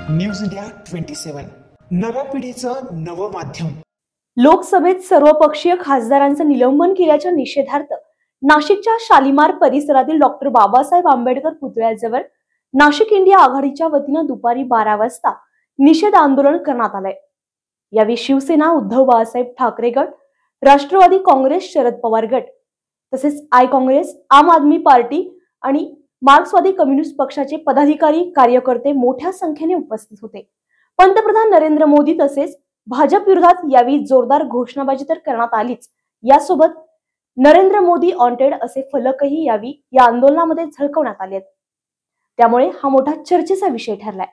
News India 27 नव्या पिढीचं नवं माध्यम। लोकसभेत सर्वपक्षीय खासदारांचं निलंबन केल्याच्या निषेधार्थ नाशिकच्या शालिमार परिसरातील डॉक्टर बाबासाहेब आंबेडकर पुतळ्याजवळ नाशिक इंडिया आघाडीच्या वतीनं दुपारी 12 वाजता निषेध आंदोलन करण्यात आलंय। यावेळी शिवसेना, उद्धव बाळासाहेब ठाकरे गट, राष्ट्रवादी काँग्रेस, शरद पवार गट तसेच आय काँग्रेस, आम आदमी पार्टी आणि मार्क्सवादी कम्युनिस्ट पक्षाचे पदाधिकारी, कार्यकर्ते मोठ्या संख्येने उपस्थित होते। पंतप्रधान नरेंद्र मोदी तसेच भाजप विरोधात यावेळी जोरदार घोषणाबाजी तर करण्यात आलीच, यासोबत नरेंद्र मोदी वॉन्टेड असे फलकही यावेळी या आंदोलनामध्ये झळकवण्यात आले। त्यामुळे हा मोठा चर्चेचा विषय ठरलाय।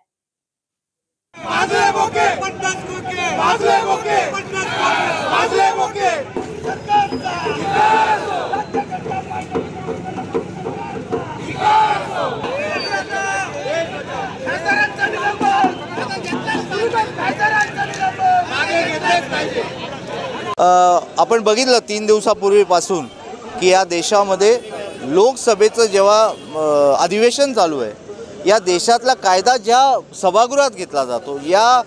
आपण बघितलं 3 दिवसापूर्वीपासून की या देशामध्ये लोकसभेचं जेव्हा अधिवेशन चालू आहे, या देशातला कायदा ज्या सभागृहात घेतला जातो, या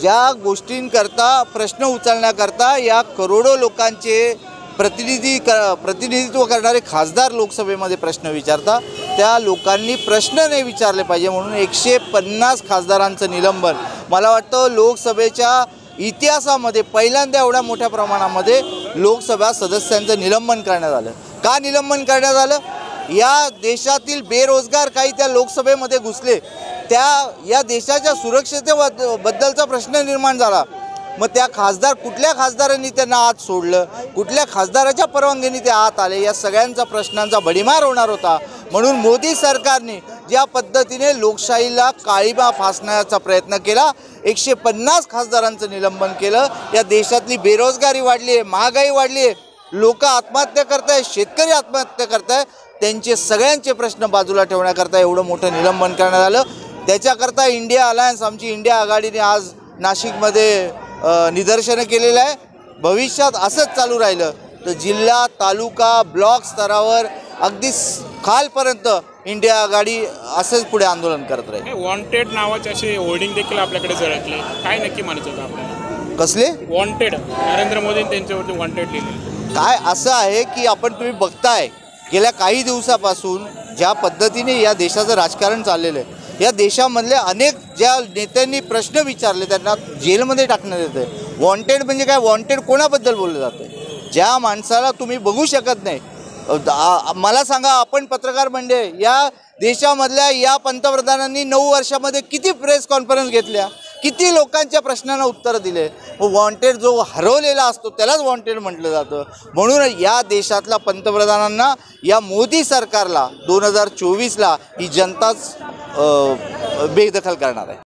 ज्या गोष्टींकरता प्रश्न उचलण्याकरता या करोडो लोकांचे प्रतिनिधित्व करणारे खासदार लोकसभेमध्ये प्रश्न विचारतात, त्या लोकांनी प्रश्न नाही विचारले पाहिजे म्हणून 150 खासदारांचं निलंबन मला वाटतं लोकसभेच्या इतिहासामध्ये पहिल्यांदा एवढ्या मोठ्या प्रमाणामध्ये लोकसभा सदस्यांचं निलंबन करण्यात आलं। का निलंबन करण्यात आलं? या देशातील बेरोजगार काही त्या लोकसभेमध्ये घुसले, या देशाच्या सुरक्षिततेबद्दलचा प्रश्न निर्माण झाला। मग त्या कुठल्या खासदारांनी त्यांना आत सोडलं, कुठल्या खासदाराच्या परवानगीने ते आत आले, या सगळ्यांचा प्रश्नांचा भडीमार होणार होता। म्हणून मोदी सरकारने ज्या पद्धतीने लोकशाहीला काळीमा फासण्याचा प्रयत्न केला, 150 खासदारांचं निलंबन केलं। या देशातली बेरोजगारी वाढली आहे, महागाई वाढली आहे, लोक आत्महत्या करताय, शेतकरी आत्महत्या करताय, त्यांचे सगळ्यांचे प्रश्न बाजूला ठेवण्याकरता एवढं मोठं निलंबन करण्यात आलं। त्याच्याकरता इंडिया अलायन्स, आमची इंडिया आघाडीने आज नाशिकमध्ये निदर्शनं केलेलं आहे। भविष्यात असंच चालू राहिलं तर जिल्हा, तालुका, ब्लॉक स्तरावर अगदी खालपर्यंत इंडिया आघाडी असंच पुढे आंदोलन करत राहील। वॉन्टेड नावाचे असे होर्डिंग देखील आपल्याकडे झळकले, काय नक्की म्हणायचं होतं आपल्याला? कसले वॉन्टेड? नरेंद्र मोदींनी त्यांच्यावरती वॉन्टेड लिहिले। काय असं आहे की तुम्ही बघताय गेल्या काही दिवसापासून ज्या पद्धतीने या देशाचं राजकारण चाललेलं आहे, या देशामधल्या अनेक ज्या नेत्यांनी प्रश्न विचारले त्यांना जेलमध्ये टाकण्यात येतं आहे। वॉन्टेड म्हणजे काय? वॉन्टेड कोणाबद्दल बोललं जातं? ज्या माणसाला तुम्ही बघू शकत नाही, मला सांगा, आपण पत्रकार मंडळी, या देशामधल्या या पंतप्रधानांनी 9 वर्षामध्ये किती प्रेस कॉन्फरन्स घेतल्या, किती लोकांच्या प्रश्नांना उत्तर दिले? वॉन्टेड जो हरवलेला असतो त्यालाच वॉन्टेड म्हटलं जातं। म्हणून या देशातल्या पंतप्रधानांना, या मोदी सरकारला 2024ला ही जनताच बेदखल करणार आहे।